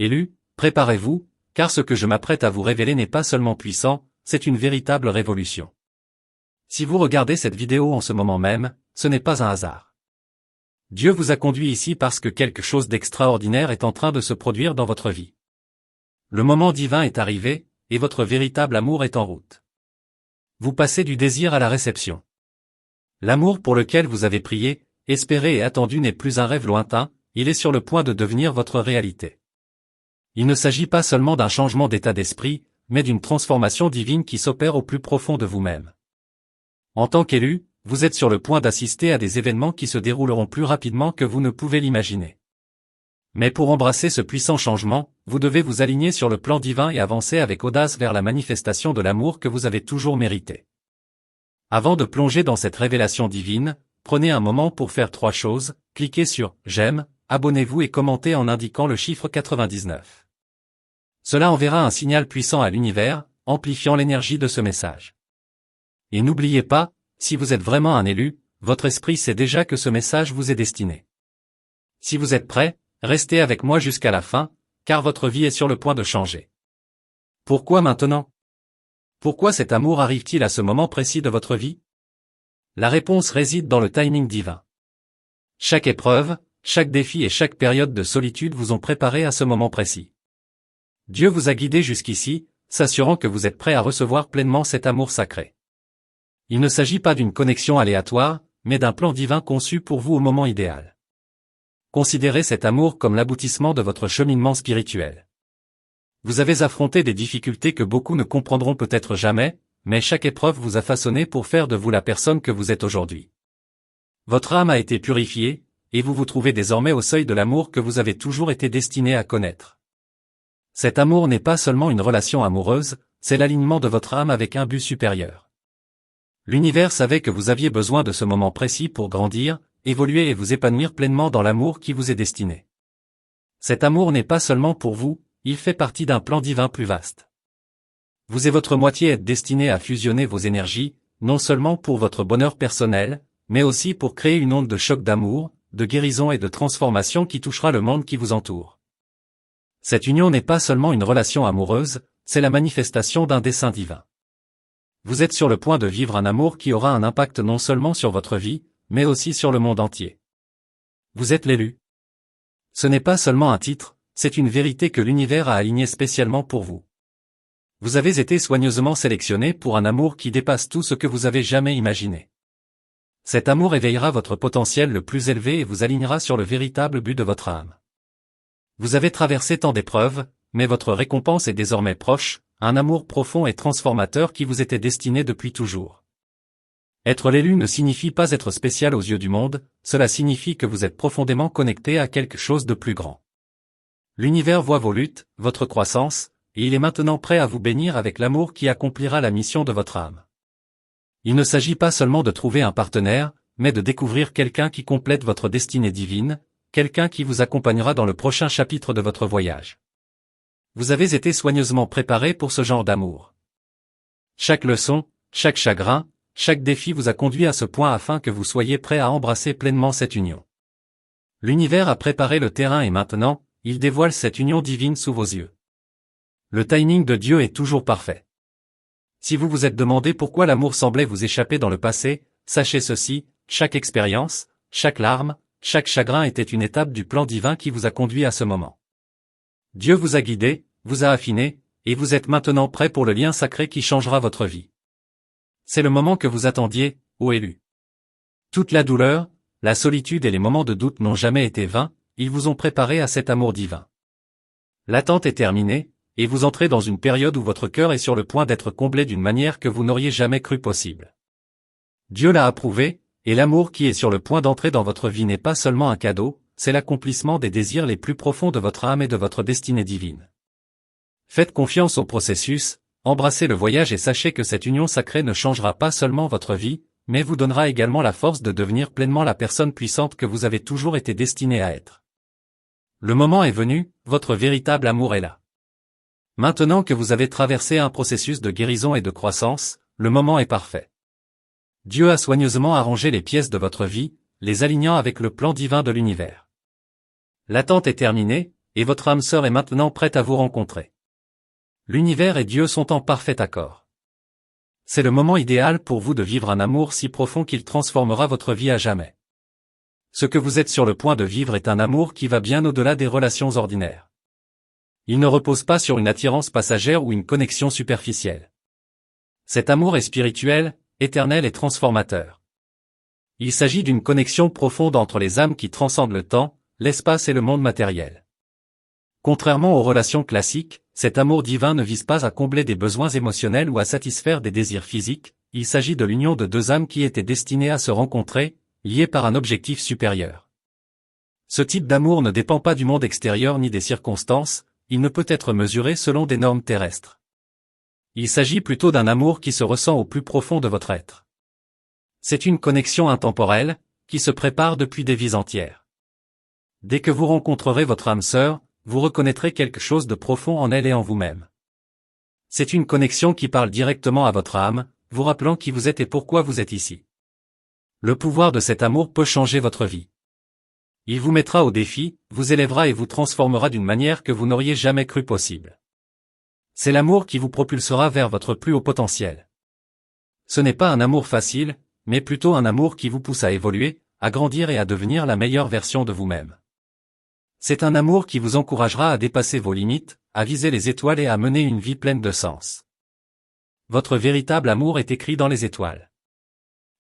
Élus, préparez-vous, car ce que je m'apprête à vous révéler n'est pas seulement puissant, c'est une véritable révolution. Si vous regardez cette vidéo en ce moment même, ce n'est pas un hasard. Dieu vous a conduit ici parce que quelque chose d'extraordinaire est en train de se produire dans votre vie. Le moment divin est arrivé, et votre véritable amour est en route. Vous passez du désir à la réception. L'amour pour lequel vous avez prié, espéré et attendu n'est plus un rêve lointain, il est sur le point de devenir votre réalité. Il ne s'agit pas seulement d'un changement d'état d'esprit, mais d'une transformation divine qui s'opère au plus profond de vous-même. En tant qu'élu, vous êtes sur le point d'assister à des événements qui se dérouleront plus rapidement que vous ne pouvez l'imaginer. Mais pour embrasser ce puissant changement, vous devez vous aligner sur le plan divin et avancer avec audace vers la manifestation de l'amour que vous avez toujours mérité. Avant de plonger dans cette révélation divine, prenez un moment pour faire 3 choses, cliquez sur « J'aime », abonnez-vous et commentez en indiquant le chiffre 99. Cela enverra un signal puissant à l'univers, amplifiant l'énergie de ce message. Et n'oubliez pas, si vous êtes vraiment un élu, votre esprit sait déjà que ce message vous est destiné. Si vous êtes prêt, restez avec moi jusqu'à la fin, car votre vie est sur le point de changer. Pourquoi maintenant? Pourquoi cet amour arrive-t-il à ce moment précis de votre vie? La réponse réside dans le timing divin. Chaque épreuve, chaque défi et chaque période de solitude vous ont préparé à ce moment précis. Dieu vous a guidé jusqu'ici, s'assurant que vous êtes prêt à recevoir pleinement cet amour sacré. Il ne s'agit pas d'une connexion aléatoire, mais d'un plan divin conçu pour vous au moment idéal. Considérez cet amour comme l'aboutissement de votre cheminement spirituel. Vous avez affronté des difficultés que beaucoup ne comprendront peut-être jamais, mais chaque épreuve vous a façonné pour faire de vous la personne que vous êtes aujourd'hui. Votre âme a été purifiée, et vous vous trouvez désormais au seuil de l'amour que vous avez toujours été destiné à connaître. Cet amour n'est pas seulement une relation amoureuse, c'est l'alignement de votre âme avec un but supérieur. L'univers savait que vous aviez besoin de ce moment précis pour grandir, évoluer et vous épanouir pleinement dans l'amour qui vous est destiné. Cet amour n'est pas seulement pour vous, il fait partie d'un plan divin plus vaste. Vous et votre moitié êtes destinés à fusionner vos énergies, non seulement pour votre bonheur personnel, mais aussi pour créer une onde de choc d'amour, de guérison et de transformation qui touchera le monde qui vous entoure. Cette union n'est pas seulement une relation amoureuse, c'est la manifestation d'un dessein divin. Vous êtes sur le point de vivre un amour qui aura un impact non seulement sur votre vie, mais aussi sur le monde entier. Vous êtes l'élu. Ce n'est pas seulement un titre, c'est une vérité que l'univers a alignée spécialement pour vous. Vous avez été soigneusement sélectionné pour un amour qui dépasse tout ce que vous avez jamais imaginé. Cet amour éveillera votre potentiel le plus élevé et vous alignera sur le véritable but de votre âme. Vous avez traversé tant d'épreuves, mais votre récompense est désormais proche, un amour profond et transformateur qui vous était destiné depuis toujours. Être l'élu ne signifie pas être spécial aux yeux du monde, cela signifie que vous êtes profondément connecté à quelque chose de plus grand. L'univers voit vos luttes, votre croissance, et il est maintenant prêt à vous bénir avec l'amour qui accomplira la mission de votre âme. Il ne s'agit pas seulement de trouver un partenaire, mais de découvrir quelqu'un qui complète votre destinée divine, quelqu'un qui vous accompagnera dans le prochain chapitre de votre voyage. Vous avez été soigneusement préparé pour ce genre d'amour. Chaque leçon, chaque chagrin, chaque défi vous a conduit à ce point afin que vous soyez prêt à embrasser pleinement cette union. L'univers a préparé le terrain et maintenant, il dévoile cette union divine sous vos yeux. Le timing de Dieu est toujours parfait. Si vous vous êtes demandé pourquoi l'amour semblait vous échapper dans le passé, sachez ceci, chaque expérience, chaque larme, chaque chagrin était une étape du plan divin qui vous a conduit à ce moment. Dieu vous a guidé, vous a affiné, et vous êtes maintenant prêt pour le lien sacré qui changera votre vie. C'est le moment que vous attendiez, ô élu. Toute la douleur, la solitude et les moments de doute n'ont jamais été vains, ils vous ont préparé à cet amour divin. L'attente est terminée, et vous entrez dans une période où votre cœur est sur le point d'être comblé d'une manière que vous n'auriez jamais cru possible. Dieu l'a approuvé, et l'amour qui est sur le point d'entrer dans votre vie n'est pas seulement un cadeau, c'est l'accomplissement des désirs les plus profonds de votre âme et de votre destinée divine. Faites confiance au processus, embrassez le voyage et sachez que cette union sacrée ne changera pas seulement votre vie, mais vous donnera également la force de devenir pleinement la personne puissante que vous avez toujours été destiné à être. Le moment est venu, votre véritable amour est là. Maintenant que vous avez traversé un processus de guérison et de croissance, le moment est parfait. Dieu a soigneusement arrangé les pièces de votre vie, les alignant avec le plan divin de l'univers. L'attente est terminée, et votre âme sœur est maintenant prête à vous rencontrer. L'univers et Dieu sont en parfait accord. C'est le moment idéal pour vous de vivre un amour si profond qu'il transformera votre vie à jamais. Ce que vous êtes sur le point de vivre est un amour qui va bien au-delà des relations ordinaires. Il ne repose pas sur une attirance passagère ou une connexion superficielle. Cet amour est spirituel, éternel et transformateur. Il s'agit d'une connexion profonde entre les âmes qui transcende le temps, l'espace et le monde matériel. Contrairement aux relations classiques, cet amour divin ne vise pas à combler des besoins émotionnels ou à satisfaire des désirs physiques, il s'agit de l'union de deux âmes qui étaient destinées à se rencontrer, liées par un objectif supérieur. Ce type d'amour ne dépend pas du monde extérieur ni des circonstances, il ne peut être mesuré selon des normes terrestres. Il s'agit plutôt d'un amour qui se ressent au plus profond de votre être. C'est une connexion intemporelle, qui se prépare depuis des vies entières. Dès que vous rencontrerez votre âme sœur, vous reconnaîtrez quelque chose de profond en elle et en vous-même. C'est une connexion qui parle directement à votre âme, vous rappelant qui vous êtes et pourquoi vous êtes ici. Le pouvoir de cet amour peut changer votre vie. Il vous mettra au défi, vous élèvera et vous transformera d'une manière que vous n'auriez jamais cru possible. C'est l'amour qui vous propulsera vers votre plus haut potentiel. Ce n'est pas un amour facile, mais plutôt un amour qui vous pousse à évoluer, à grandir et à devenir la meilleure version de vous-même. C'est un amour qui vous encouragera à dépasser vos limites, à viser les étoiles et à mener une vie pleine de sens. Votre véritable amour est écrit dans les étoiles.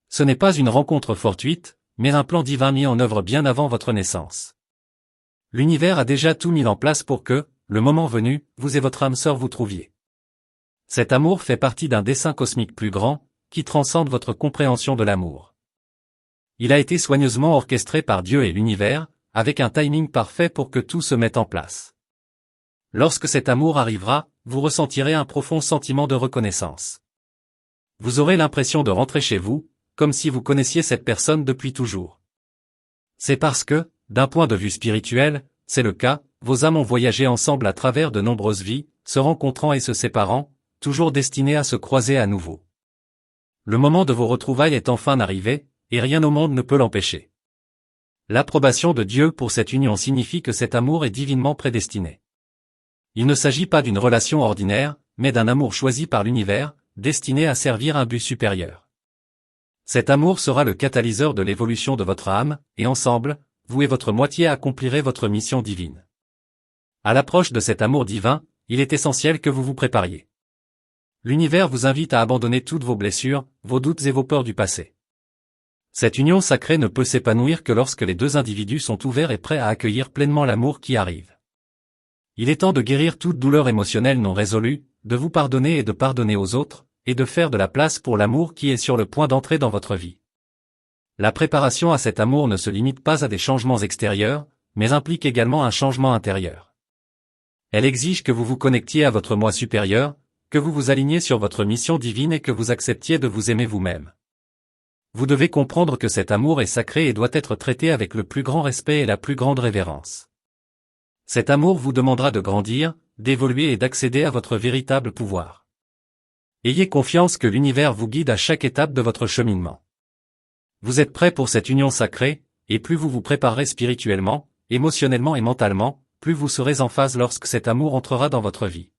Ce n'est pas une rencontre fortuite, mais un plan divin mis en œuvre bien avant votre naissance. L'univers a déjà tout mis en place pour que, le moment venu, vous et votre âme sœur vous trouviez. Cet amour fait partie d'un dessein cosmique plus grand, qui transcende votre compréhension de l'amour. Il a été soigneusement orchestré par Dieu et l'univers, avec un timing parfait pour que tout se mette en place. Lorsque cet amour arrivera, vous ressentirez un profond sentiment de reconnaissance. Vous aurez l'impression de rentrer chez vous, comme si vous connaissiez cette personne depuis toujours. C'est parce que, d'un point de vue spirituel, c'est le cas, vos âmes ont voyagé ensemble à travers de nombreuses vies, se rencontrant et se séparant, toujours destinées à se croiser à nouveau. Le moment de vos retrouvailles est enfin arrivé, et rien au monde ne peut l'empêcher. L'approbation de Dieu pour cette union signifie que cet amour est divinement prédestiné. Il ne s'agit pas d'une relation ordinaire, mais d'un amour choisi par l'univers, destiné à servir un but supérieur. Cet amour sera le catalyseur de l'évolution de votre âme, et ensemble, vous et votre moitié accomplirez votre mission divine. À l'approche de cet amour divin, il est essentiel que vous vous prépariez. L'univers vous invite à abandonner toutes vos blessures, vos doutes et vos peurs du passé. Cette union sacrée ne peut s'épanouir que lorsque les deux individus sont ouverts et prêts à accueillir pleinement l'amour qui arrive. Il est temps de guérir toute douleur émotionnelle non résolue, de vous pardonner et de pardonner aux autres, et de faire de la place pour l'amour qui est sur le point d'entrer dans votre vie. La préparation à cet amour ne se limite pas à des changements extérieurs, mais implique également un changement intérieur. Elle exige que vous vous connectiez à votre moi supérieur, que vous vous aligniez sur votre mission divine et que vous acceptiez de vous aimer vous-même. Vous devez comprendre que cet amour est sacré et doit être traité avec le plus grand respect et la plus grande révérence. Cet amour vous demandera de grandir, d'évoluer et d'accéder à votre véritable pouvoir. Ayez confiance que l'univers vous guide à chaque étape de votre cheminement. Vous êtes prêt pour cette union sacrée, et plus vous vous préparerez spirituellement, émotionnellement et mentalement, plus vous serez en phase lorsque cet amour entrera dans votre vie.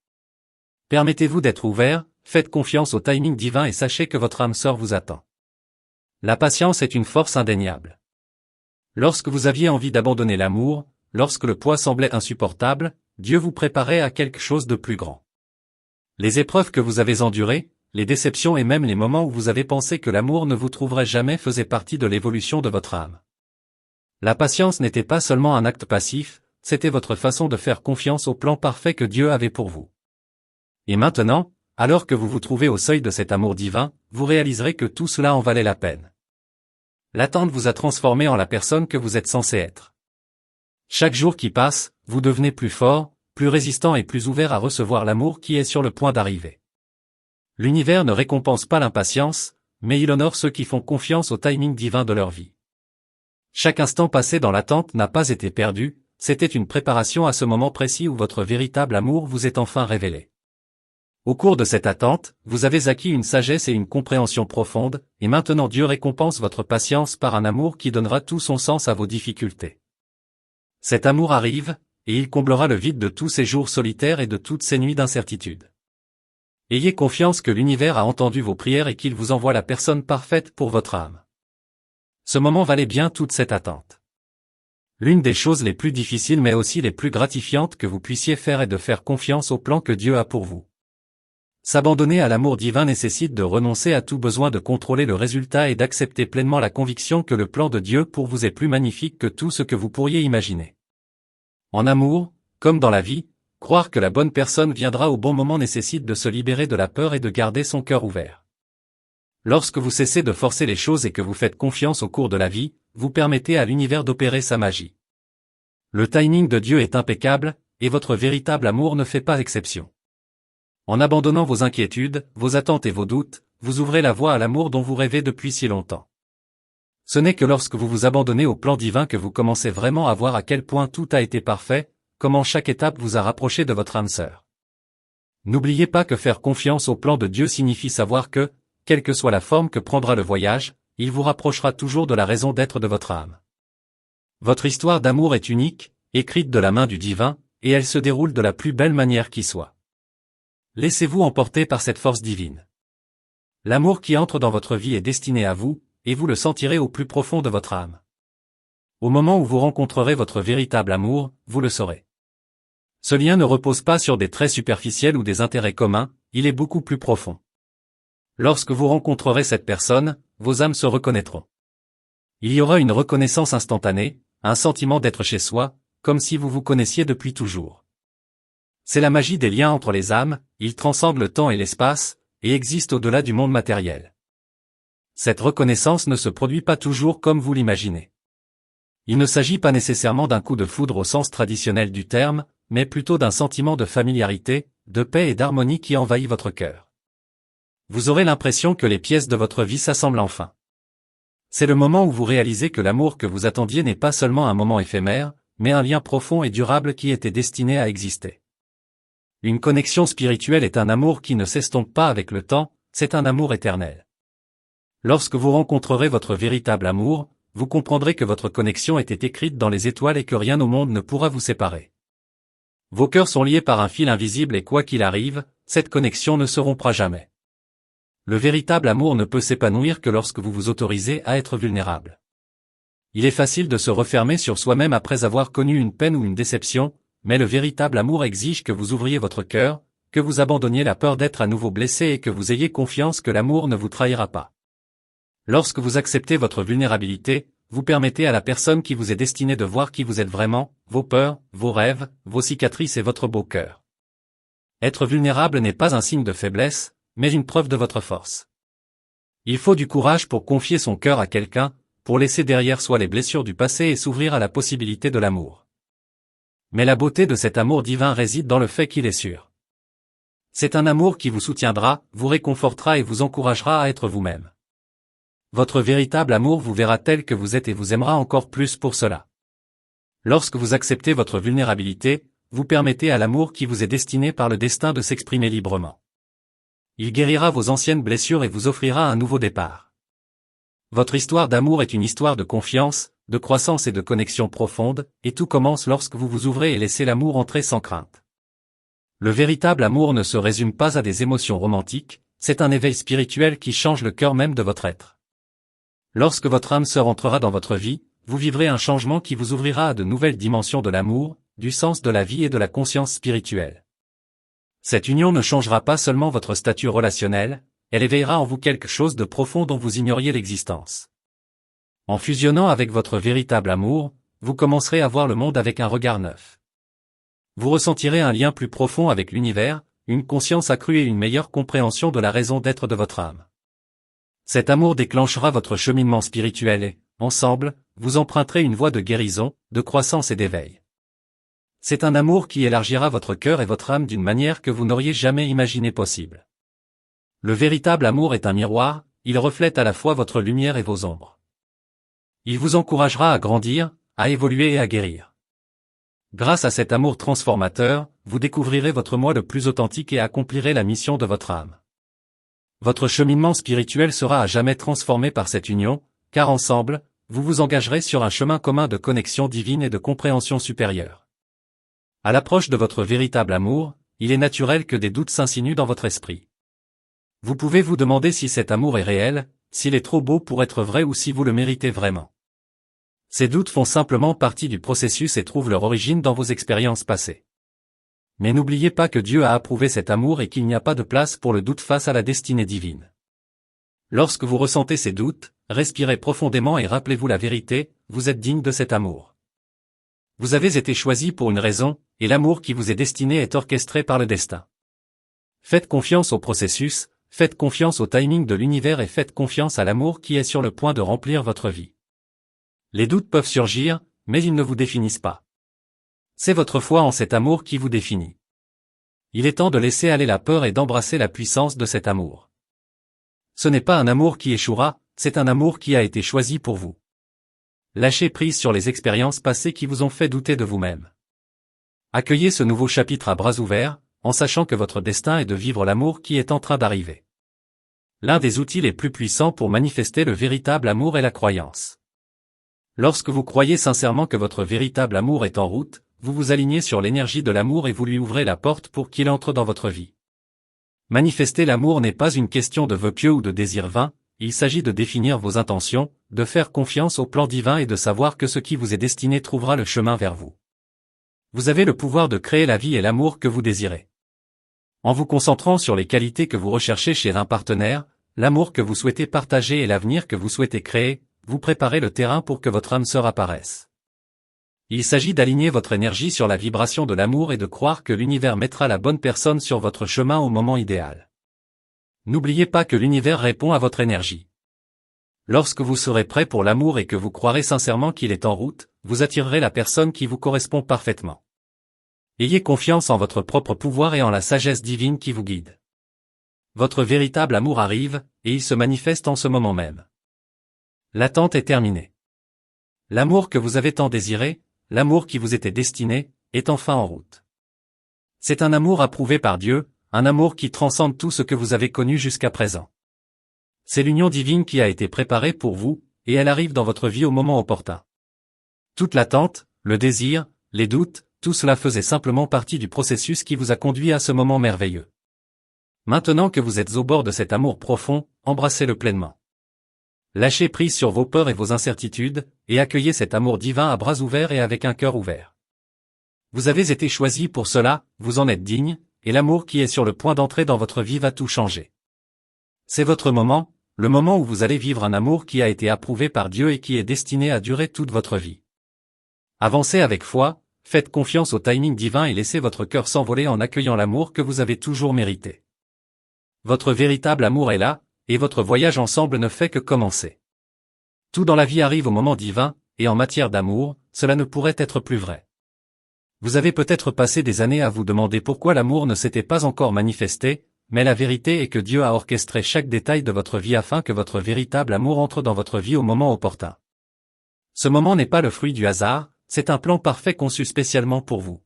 Permettez-vous d'être ouvert, faites confiance au timing divin et sachez que votre âme sœur vous attend. La patience est une force indéniable. Lorsque vous aviez envie d'abandonner l'amour, lorsque le poids semblait insupportable, Dieu vous préparait à quelque chose de plus grand. Les épreuves que vous avez endurées, les déceptions et même les moments où vous avez pensé que l'amour ne vous trouverait jamais faisaient partie de l'évolution de votre âme. La patience n'était pas seulement un acte passif, c'était votre façon de faire confiance au plan parfait que Dieu avait pour vous. Et maintenant, alors que vous vous trouvez au seuil de cet amour divin, vous réaliserez que tout cela en valait la peine. L'attente vous a transformé en la personne que vous êtes censé être. Chaque jour qui passe, vous devenez plus fort, plus résistant et plus ouvert à recevoir l'amour qui est sur le point d'arriver. L'univers ne récompense pas l'impatience, mais il honore ceux qui font confiance au timing divin de leur vie. Chaque instant passé dans l'attente n'a pas été perdu, c'était une préparation à ce moment précis où votre véritable amour vous est enfin révélé. Au cours de cette attente, vous avez acquis une sagesse et une compréhension profonde, et maintenant Dieu récompense votre patience par un amour qui donnera tout son sens à vos difficultés. Cet amour arrive, et il comblera le vide de tous ces jours solitaires et de toutes ces nuits d'incertitude. Ayez confiance que l'univers a entendu vos prières et qu'il vous envoie la personne parfaite pour votre âme. Ce moment valait bien toute cette attente. L'une des choses les plus difficiles mais aussi les plus gratifiantes que vous puissiez faire est de faire confiance au plan que Dieu a pour vous. S'abandonner à l'amour divin nécessite de renoncer à tout besoin de contrôler le résultat et d'accepter pleinement la conviction que le plan de Dieu pour vous est plus magnifique que tout ce que vous pourriez imaginer. En amour, comme dans la vie, croire que la bonne personne viendra au bon moment nécessite de se libérer de la peur et de garder son cœur ouvert. Lorsque vous cessez de forcer les choses et que vous faites confiance au cours de la vie, vous permettez à l'univers d'opérer sa magie. Le timing de Dieu est impeccable, et votre véritable amour ne fait pas exception. En abandonnant vos inquiétudes, vos attentes et vos doutes, vous ouvrez la voie à l'amour dont vous rêvez depuis si longtemps. Ce n'est que lorsque vous vous abandonnez au plan divin que vous commencez vraiment à voir à quel point tout a été parfait, comment chaque étape vous a rapproché de votre âme sœur. N'oubliez pas que faire confiance au plan de Dieu signifie savoir que, quelle que soit la forme que prendra le voyage, il vous rapprochera toujours de la raison d'être de votre âme. Votre histoire d'amour est unique, écrite de la main du divin, et elle se déroule de la plus belle manière qui soit. Laissez-vous emporter par cette force divine. L'amour qui entre dans votre vie est destiné à vous, et vous le sentirez au plus profond de votre âme. Au moment où vous rencontrerez votre véritable amour, vous le saurez. Ce lien ne repose pas sur des traits superficiels ou des intérêts communs, il est beaucoup plus profond. Lorsque vous rencontrerez cette personne, vos âmes se reconnaîtront. Il y aura une reconnaissance instantanée, un sentiment d'être chez soi, comme si vous vous connaissiez depuis toujours. C'est la magie des liens entre les âmes, ils transcendent le temps et l'espace, et existent au-delà du monde matériel. Cette reconnaissance ne se produit pas toujours comme vous l'imaginez. Il ne s'agit pas nécessairement d'un coup de foudre au sens traditionnel du terme, mais plutôt d'un sentiment de familiarité, de paix et d'harmonie qui envahit votre cœur. Vous aurez l'impression que les pièces de votre vie s'assemblent enfin. C'est le moment où vous réalisez que l'amour que vous attendiez n'est pas seulement un moment éphémère, mais un lien profond et durable qui était destiné à exister. Une connexion spirituelle est un amour qui ne s'estompe pas avec le temps, c'est un amour éternel. Lorsque vous rencontrerez votre véritable amour, vous comprendrez que votre connexion était écrite dans les étoiles et que rien au monde ne pourra vous séparer. Vos cœurs sont liés par un fil invisible et quoi qu'il arrive, cette connexion ne se rompra jamais. Le véritable amour ne peut s'épanouir que lorsque vous vous autorisez à être vulnérable. Il est facile de se refermer sur soi-même après avoir connu une peine ou une déception, mais le véritable amour exige que vous ouvriez votre cœur, que vous abandonniez la peur d'être à nouveau blessé et que vous ayez confiance que l'amour ne vous trahira pas. Lorsque vous acceptez votre vulnérabilité, vous permettez à la personne qui vous est destinée de voir qui vous êtes vraiment, vos peurs, vos rêves, vos cicatrices et votre beau cœur. Être vulnérable n'est pas un signe de faiblesse, mais une preuve de votre force. Il faut du courage pour confier son cœur à quelqu'un, pour laisser derrière soi les blessures du passé et s'ouvrir à la possibilité de l'amour. Mais la beauté de cet amour divin réside dans le fait qu'il est sûr. C'est un amour qui vous soutiendra, vous réconfortera et vous encouragera à être vous-même. Votre véritable amour vous verra tel que vous êtes et vous aimera encore plus pour cela. Lorsque vous acceptez votre vulnérabilité, vous permettez à l'amour qui vous est destiné par le destin de s'exprimer librement. Il guérira vos anciennes blessures et vous offrira un nouveau départ. Votre histoire d'amour est une histoire de confiance, de croissance et de connexion profonde, et tout commence lorsque vous vous ouvrez et laissez l'amour entrer sans crainte. Le véritable amour ne se résume pas à des émotions romantiques, c'est un éveil spirituel qui change le cœur même de votre être. Lorsque votre âme sœur entrera dans votre vie, vous vivrez un changement qui vous ouvrira à de nouvelles dimensions de l'amour, du sens de la vie et de la conscience spirituelle. Cette union ne changera pas seulement votre statut relationnel, elle éveillera en vous quelque chose de profond dont vous ignoriez l'existence. En fusionnant avec votre véritable amour, vous commencerez à voir le monde avec un regard neuf. Vous ressentirez un lien plus profond avec l'univers, une conscience accrue et une meilleure compréhension de la raison d'être de votre âme. Cet amour déclenchera votre cheminement spirituel et, ensemble, vous emprunterez une voie de guérison, de croissance et d'éveil. C'est un amour qui élargira votre cœur et votre âme d'une manière que vous n'auriez jamais imaginé possible. Le véritable amour est un miroir, il reflète à la fois votre lumière et vos ombres. Il vous encouragera à grandir, à évoluer et à guérir. Grâce à cet amour transformateur, vous découvrirez votre moi le plus authentique et accomplirez la mission de votre âme. Votre cheminement spirituel sera à jamais transformé par cette union, car ensemble, vous vous engagerez sur un chemin commun de connexion divine et de compréhension supérieure. À l'approche de votre véritable amour, il est naturel que des doutes s'insinuent dans votre esprit. Vous pouvez vous demander si cet amour est réel, s'il est trop beau pour être vrai ou si vous le méritez vraiment. Ces doutes font simplement partie du processus et trouvent leur origine dans vos expériences passées. Mais n'oubliez pas que Dieu a approuvé cet amour et qu'il n'y a pas de place pour le doute face à la destinée divine. Lorsque vous ressentez ces doutes, respirez profondément et rappelez-vous la vérité, vous êtes digne de cet amour. Vous avez été choisi pour une raison, et l'amour qui vous est destiné est orchestré par le destin. Faites confiance au processus, faites confiance au timing de l'univers et faites confiance à l'amour qui est sur le point de remplir votre vie. Les doutes peuvent surgir, mais ils ne vous définissent pas. C'est votre foi en cet amour qui vous définit. Il est temps de laisser aller la peur et d'embrasser la puissance de cet amour. Ce n'est pas un amour qui échouera, c'est un amour qui a été choisi pour vous. Lâchez prise sur les expériences passées qui vous ont fait douter de vous-même. Accueillez ce nouveau chapitre à bras ouverts, en sachant que votre destin est de vivre l'amour qui est en train d'arriver. L'un des outils les plus puissants pour manifester le véritable amour est la croyance. Lorsque vous croyez sincèrement que votre véritable amour est en route, vous vous alignez sur l'énergie de l'amour et vous lui ouvrez la porte pour qu'il entre dans votre vie. Manifester l'amour n'est pas une question de vœux pieux ou de désirs vains, il s'agit de définir vos intentions, de faire confiance au plan divin et de savoir que ce qui vous est destiné trouvera le chemin vers vous. Vous avez le pouvoir de créer la vie et l'amour que vous désirez. En vous concentrant sur les qualités que vous recherchez chez un partenaire, l'amour que vous souhaitez partager et l'avenir que vous souhaitez créer, vous préparez le terrain pour que votre âme sœur apparaisse. Il s'agit d'aligner votre énergie sur la vibration de l'amour et de croire que l'univers mettra la bonne personne sur votre chemin au moment idéal. N'oubliez pas que l'univers répond à votre énergie. Lorsque vous serez prêt pour l'amour et que vous croirez sincèrement qu'il est en route, vous attirerez la personne qui vous correspond parfaitement. Ayez confiance en votre propre pouvoir et en la sagesse divine qui vous guide. Votre véritable amour arrive, et il se manifeste en ce moment même. L'attente est terminée. L'amour que vous avez tant désiré, l'amour qui vous était destiné, est enfin en route. C'est un amour approuvé par Dieu, un amour qui transcende tout ce que vous avez connu jusqu'à présent. C'est l'union divine qui a été préparée pour vous, et elle arrive dans votre vie au moment opportun. Toute l'attente, le désir, les doutes, tout cela faisait simplement partie du processus qui vous a conduit à ce moment merveilleux. Maintenant que vous êtes au bord de cet amour profond, embrassez-le pleinement. Lâchez prise sur vos peurs et vos incertitudes, et accueillez cet amour divin à bras ouverts et avec un cœur ouvert. Vous avez été choisi pour cela, vous en êtes digne, et l'amour qui est sur le point d'entrer dans votre vie va tout changer. C'est votre moment, le moment où vous allez vivre un amour qui a été approuvé par Dieu et qui est destiné à durer toute votre vie. Avancez avec foi, faites confiance au timing divin et laissez votre cœur s'envoler en accueillant l'amour que vous avez toujours mérité. Votre véritable amour est là, et votre voyage ensemble ne fait que commencer. Tout dans la vie arrive au moment divin, et en matière d'amour, cela ne pourrait être plus vrai. Vous avez peut-être passé des années à vous demander pourquoi l'amour ne s'était pas encore manifesté, mais la vérité est que Dieu a orchestré chaque détail de votre vie afin que votre véritable amour entre dans votre vie au moment opportun. Ce moment n'est pas le fruit du hasard, c'est un plan parfait conçu spécialement pour vous.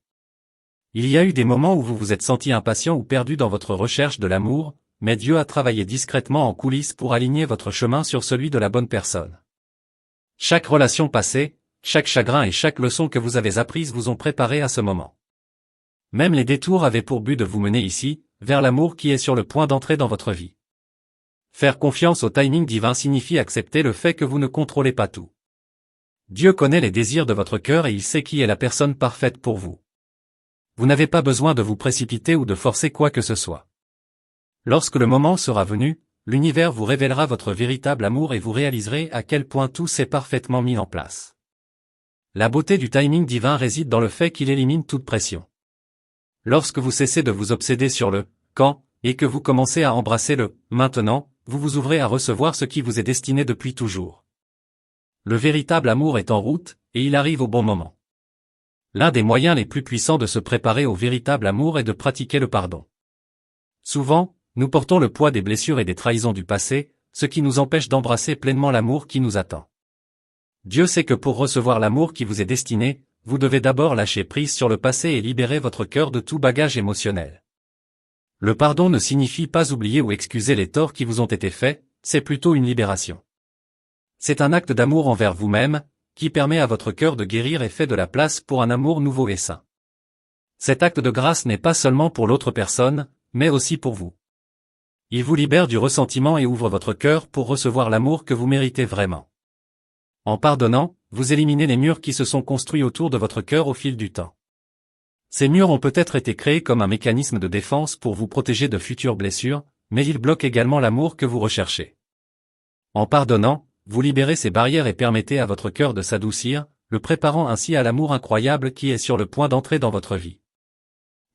Il y a eu des moments où vous vous êtes senti impatient ou perdu dans votre recherche de l'amour, mais Dieu a travaillé discrètement en coulisses pour aligner votre chemin sur celui de la bonne personne. Chaque relation passée, chaque chagrin et chaque leçon que vous avez apprise vous ont préparé à ce moment. Même les détours avaient pour but de vous mener ici, vers l'amour qui est sur le point d'entrer dans votre vie. Faire confiance au timing divin signifie accepter le fait que vous ne contrôlez pas tout. Dieu connaît les désirs de votre cœur et il sait qui est la personne parfaite pour vous. Vous n'avez pas besoin de vous précipiter ou de forcer quoi que ce soit. Lorsque le moment sera venu, l'univers vous révélera votre véritable amour et vous réaliserez à quel point tout s'est parfaitement mis en place. La beauté du timing divin réside dans le fait qu'il élimine toute pression. Lorsque vous cessez de vous obséder sur le « quand » et que vous commencez à embrasser le « maintenant », vous vous ouvrez à recevoir ce qui vous est destiné depuis toujours. Le véritable amour est en route, et il arrive au bon moment. L'un des moyens les plus puissants de se préparer au véritable amour est de pratiquer le pardon. Souvent, nous portons le poids des blessures et des trahisons du passé, ce qui nous empêche d'embrasser pleinement l'amour qui nous attend. Dieu sait que pour recevoir l'amour qui vous est destiné, vous devez d'abord lâcher prise sur le passé et libérer votre cœur de tout bagage émotionnel. Le pardon ne signifie pas oublier ou excuser les torts qui vous ont été faits, c'est plutôt une libération. C'est un acte d'amour envers vous-même, qui permet à votre cœur de guérir et fait de la place pour un amour nouveau et sain. Cet acte de grâce n'est pas seulement pour l'autre personne, mais aussi pour vous. Il vous libère du ressentiment et ouvre votre cœur pour recevoir l'amour que vous méritez vraiment. En pardonnant, vous éliminez les murs qui se sont construits autour de votre cœur au fil du temps. Ces murs ont peut-être été créés comme un mécanisme de défense pour vous protéger de futures blessures, mais ils bloquent également l'amour que vous recherchez. En pardonnant, vous libérez ces barrières et permettez à votre cœur de s'adoucir, le préparant ainsi à l'amour incroyable qui est sur le point d'entrer dans votre vie.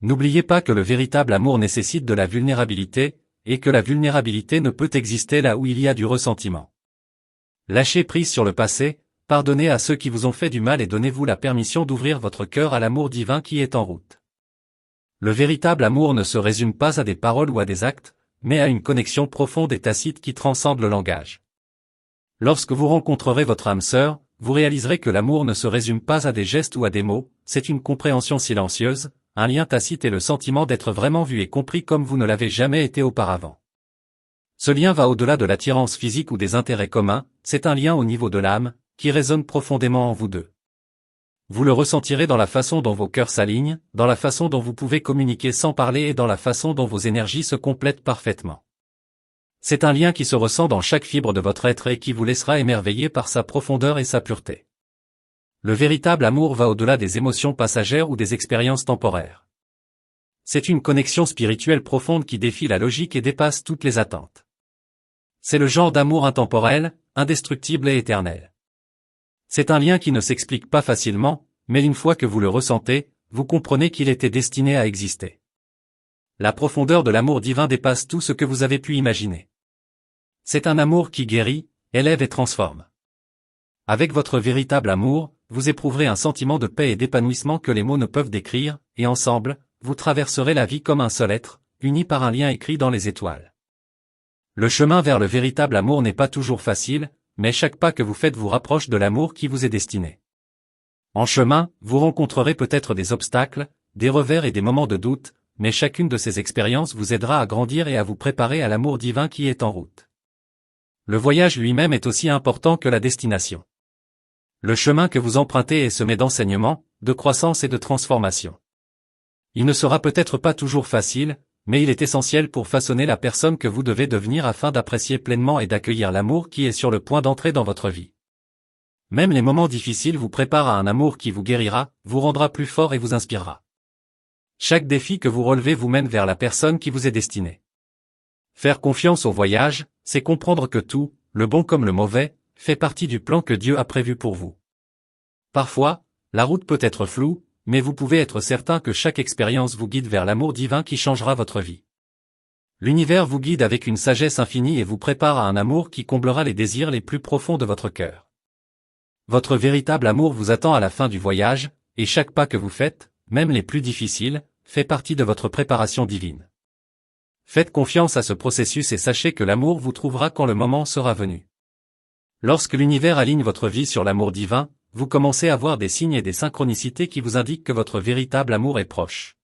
N'oubliez pas que le véritable amour nécessite de la vulnérabilité, et que la vulnérabilité ne peut exister là où il y a du ressentiment. Lâchez prise sur le passé, pardonnez à ceux qui vous ont fait du mal et donnez-vous la permission d'ouvrir votre cœur à l'amour divin qui est en route. Le véritable amour ne se résume pas à des paroles ou à des actes, mais à une connexion profonde et tacite qui transcende le langage. Lorsque vous rencontrerez votre âme sœur, vous réaliserez que l'amour ne se résume pas à des gestes ou à des mots, c'est une compréhension silencieuse, un lien tacite et le sentiment d'être vraiment vu et compris comme vous ne l'avez jamais été auparavant. Ce lien va au-delà de l'attirance physique ou des intérêts communs, c'est un lien au niveau de l'âme, qui résonne profondément en vous deux. Vous le ressentirez dans la façon dont vos cœurs s'alignent, dans la façon dont vous pouvez communiquer sans parler et dans la façon dont vos énergies se complètent parfaitement. C'est un lien qui se ressent dans chaque fibre de votre être et qui vous laissera émerveiller par sa profondeur et sa pureté. Le véritable amour va au-delà des émotions passagères ou des expériences temporaires. C'est une connexion spirituelle profonde qui défie la logique et dépasse toutes les attentes. C'est le genre d'amour intemporel, indestructible et éternel. C'est un lien qui ne s'explique pas facilement, mais une fois que vous le ressentez, vous comprenez qu'il était destiné à exister. La profondeur de l'amour divin dépasse tout ce que vous avez pu imaginer. C'est un amour qui guérit, élève et transforme. Avec votre véritable amour, vous éprouverez un sentiment de paix et d'épanouissement que les mots ne peuvent décrire, et ensemble, vous traverserez la vie comme un seul être, unis par un lien écrit dans les étoiles. Le chemin vers le véritable amour n'est pas toujours facile, mais chaque pas que vous faites vous rapproche de l'amour qui vous est destiné. En chemin, vous rencontrerez peut-être des obstacles, des revers et des moments de doute, mais chacune de ces expériences vous aidera à grandir et à vous préparer à l'amour divin qui est en route. Le voyage lui-même est aussi important que la destination. Le chemin que vous empruntez est semé d'enseignements, de croissance et de transformation. Il ne sera peut-être pas toujours facile, mais il est essentiel pour façonner la personne que vous devez devenir afin d'apprécier pleinement et d'accueillir l'amour qui est sur le point d'entrer dans votre vie. Même les moments difficiles vous préparent à un amour qui vous guérira, vous rendra plus fort et vous inspirera. Chaque défi que vous relevez vous mène vers la personne qui vous est destinée. Faire confiance au voyage, c'est comprendre que tout, le bon comme le mauvais, fait partie du plan que Dieu a prévu pour vous. Parfois, la route peut être floue, mais vous pouvez être certain que chaque expérience vous guide vers l'amour divin qui changera votre vie. L'univers vous guide avec une sagesse infinie et vous prépare à un amour qui comblera les désirs les plus profonds de votre cœur. Votre véritable amour vous attend à la fin du voyage, et chaque pas que vous faites, même les plus difficiles, fait partie de votre préparation divine. Faites confiance à ce processus et sachez que l'amour vous trouvera quand le moment sera venu. Lorsque l'univers aligne votre vie sur l'amour divin, vous commencez à voir des signes et des synchronicités qui vous indiquent que votre véritable amour est proche.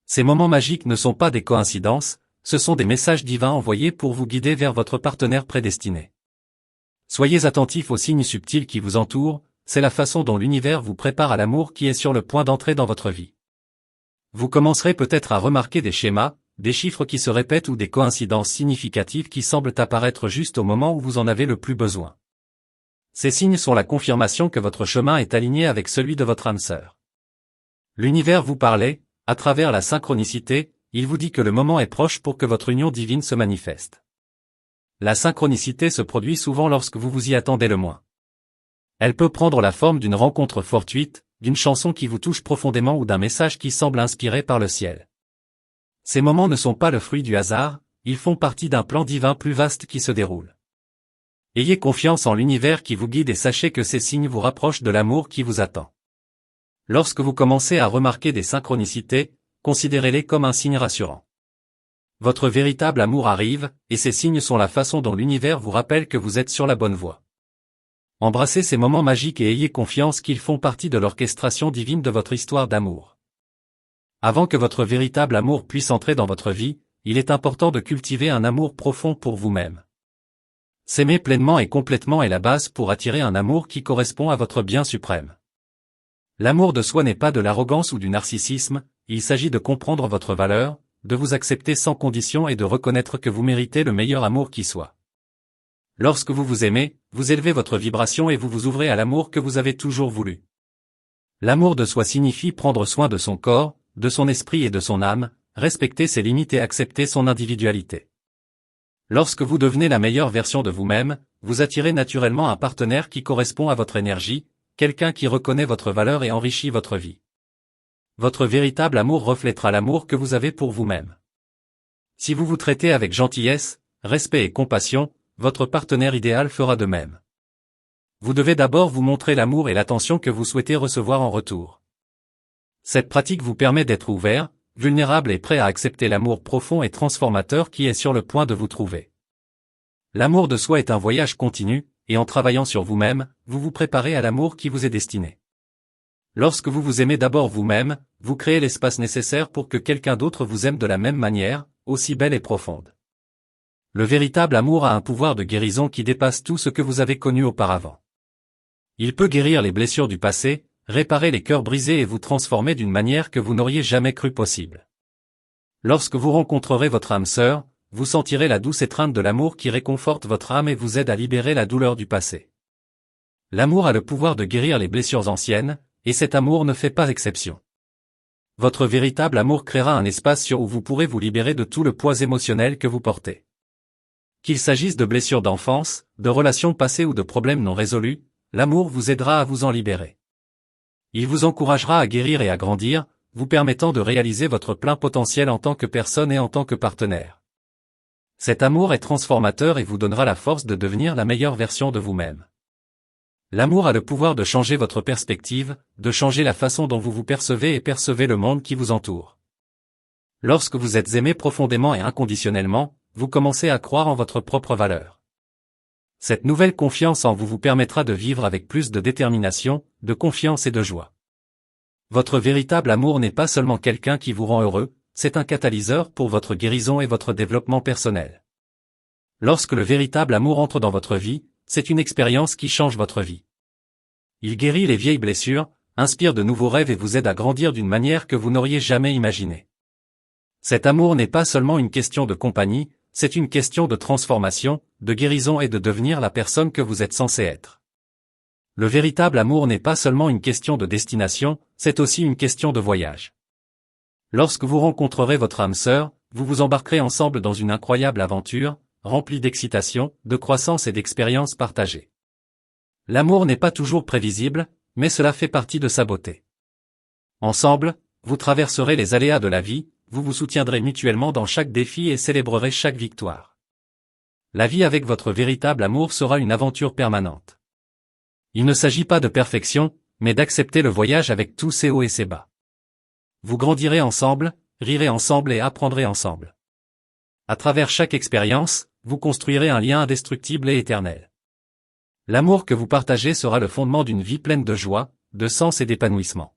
Ces moments magiques ne sont pas des coïncidences, ce sont des messages divins envoyés pour vous guider vers votre partenaire prédestiné. Soyez attentifs aux signes subtils qui vous entourent, c'est la façon dont l'univers vous prépare à l'amour qui est sur le point d'entrer dans votre vie. Vous commencerez peut-être à remarquer des schémas, des chiffres qui se répètent ou des coïncidences significatives qui semblent apparaître juste au moment où vous en avez le plus besoin. Ces signes sont la confirmation que votre chemin est aligné avec celui de votre âme sœur. L'univers vous parlait, à travers la synchronicité, il vous dit que le moment est proche pour que votre union divine se manifeste. La synchronicité se produit souvent lorsque vous vous y attendez le moins. Elle peut prendre la forme d'une rencontre fortuite, d'une chanson qui vous touche profondément ou d'un message qui semble inspiré par le ciel. Ces moments ne sont pas le fruit du hasard, ils font partie d'un plan divin plus vaste qui se déroule. Ayez confiance en l'univers qui vous guide et sachez que ces signes vous rapprochent de l'amour qui vous attend. Lorsque vous commencez à remarquer des synchronicités, considérez-les comme un signe rassurant. Votre véritable amour arrive, et ces signes sont la façon dont l'univers vous rappelle que vous êtes sur la bonne voie. Embrassez ces moments magiques et ayez confiance qu'ils font partie de l'orchestration divine de votre histoire d'amour. Avant que votre véritable amour puisse entrer dans votre vie, il est important de cultiver un amour profond pour vous-même. S'aimer pleinement et complètement est la base pour attirer un amour qui correspond à votre bien suprême. L'amour de soi n'est pas de l'arrogance ou du narcissisme, il s'agit de comprendre votre valeur, de vous accepter sans condition et de reconnaître que vous méritez le meilleur amour qui soit. Lorsque vous vous aimez, vous élevez votre vibration et vous vous ouvrez à l'amour que vous avez toujours voulu. L'amour de soi signifie prendre soin de son corps, de son esprit et de son âme, respecter ses limites et accepter son individualité. Lorsque vous devenez la meilleure version de vous-même, vous attirez naturellement un partenaire qui correspond à votre énergie, quelqu'un qui reconnaît votre valeur et enrichit votre vie. Votre véritable amour reflètera l'amour que vous avez pour vous-même. Si vous vous traitez avec gentillesse, respect et compassion, votre partenaire idéal fera de même. Vous devez d'abord vous montrer l'amour et l'attention que vous souhaitez recevoir en retour. Cette pratique vous permet d'être ouvert, vulnérable et prêt à accepter l'amour profond et transformateur qui est sur le point de vous trouver. L'amour de soi est un voyage continu, et en travaillant sur vous-même, vous vous préparez à l'amour qui vous est destiné. Lorsque vous vous aimez d'abord vous-même, vous créez l'espace nécessaire pour que quelqu'un d'autre vous aime de la même manière, aussi belle et profonde. Le véritable amour a un pouvoir de guérison qui dépasse tout ce que vous avez connu auparavant. Il peut guérir les blessures du passé, réparer les cœurs brisés et vous transformer d'une manière que vous n'auriez jamais cru possible. Lorsque vous rencontrerez votre âme sœur, vous sentirez la douce étreinte de l'amour qui réconforte votre âme et vous aide à libérer la douleur du passé. L'amour a le pouvoir de guérir les blessures anciennes, et cet amour ne fait pas exception. Votre véritable amour créera un espace où vous pourrez vous libérer de tout le poids émotionnel que vous portez. Qu'il s'agisse de blessures d'enfance, de relations passées ou de problèmes non résolus, l'amour vous aidera à vous en libérer. Il vous encouragera à guérir et à grandir, vous permettant de réaliser votre plein potentiel en tant que personne et en tant que partenaire. Cet amour est transformateur et vous donnera la force de devenir la meilleure version de vous-même. L'amour a le pouvoir de changer votre perspective, de changer la façon dont vous vous percevez et percevez le monde qui vous entoure. Lorsque vous êtes aimé profondément et inconditionnellement, vous commencez à croire en votre propre valeur. Cette nouvelle confiance en vous permettra de vivre avec plus de détermination, de confiance et de joie. Votre véritable amour n'est pas seulement quelqu'un qui vous rend heureux, c'est un catalyseur pour votre guérison et votre développement personnel. Lorsque le véritable amour entre dans votre vie, c'est une expérience qui change votre vie. Il guérit les vieilles blessures, inspire de nouveaux rêves et vous aide à grandir d'une manière que vous n'auriez jamais imaginée. Cet amour n'est pas seulement une question de compagnie, c'est une question de transformation, de guérison et de devenir la personne que vous êtes censé être. Le véritable amour n'est pas seulement une question de destination, c'est aussi une question de voyage. Lorsque vous rencontrerez votre âme sœur, vous vous embarquerez ensemble dans une incroyable aventure, remplie d'excitation, de croissance et d'expériences partagées. L'amour n'est pas toujours prévisible, mais cela fait partie de sa beauté. Ensemble, vous traverserez les aléas de la vie, vous vous soutiendrez mutuellement dans chaque défi et célébrerez chaque victoire. La vie avec votre véritable amour sera une aventure permanente. Il ne s'agit pas de perfection, mais d'accepter le voyage avec tous ses hauts et ses bas. Vous grandirez ensemble, rirez ensemble et apprendrez ensemble. À travers chaque expérience, vous construirez un lien indestructible et éternel. L'amour que vous partagez sera le fondement d'une vie pleine de joie, de sens et d'épanouissement.